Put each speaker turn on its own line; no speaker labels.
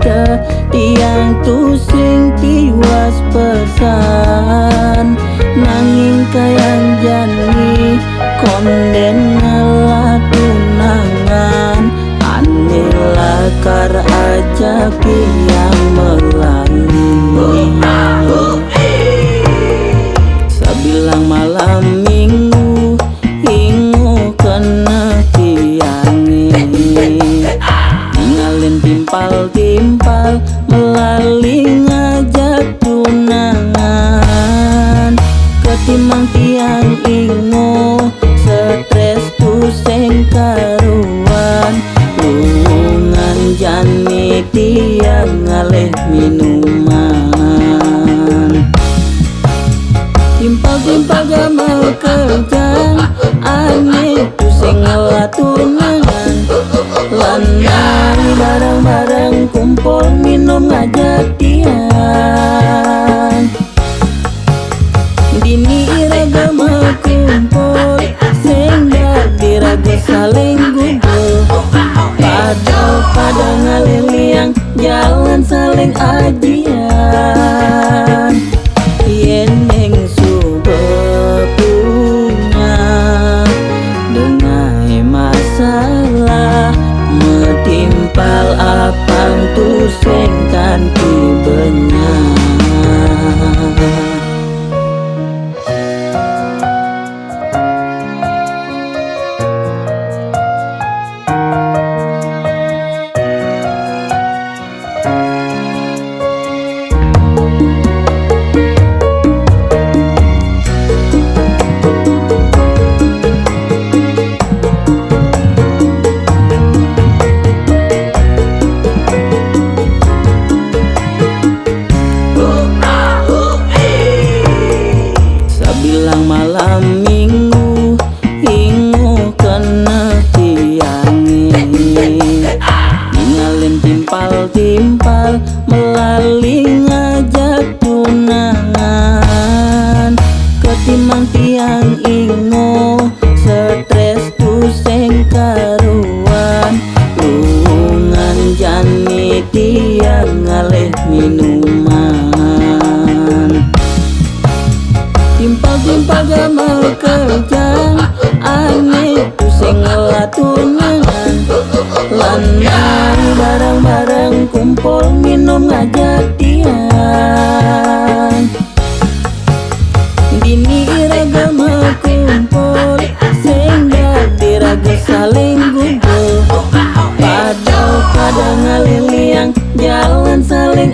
pada tiang tu sing tiwas pesan nanging kayang jani konden ngalah tunangan anilah kar ajak yang melani sabilang malam minggu ingu kena tiangi ngalin timpal-timpal melalui ngajak tunangan ketimang tiang ingu stres tu sing karuan lungan jani tiang ngalih minuman timpal-timpal gamal kerjang aneh tu sing ngalah tunangan lanari bareng-bareng kumpul minum ngajak tiang dini iragama kumpul sehingga diraga saling gumpul pada ngaliliang jalan saling ajian yeneng subepunya dengai masalah metimpal apang tu sing kanti benyang malam minggu ingu kena tiangi ngalin timpal-timpal melalui ngajak tunangan ketimang tiang ingu stres tu sing karuan lungan jani tiang ngalih minuman timpal-timpal gamal kerjang aneh tu sing ngalah tunangan lanari bareng-bareng kumpul minum ngajak tiang dini iragama kumpul sehingga diraga saling gumpul pada ngaliliang jalan saling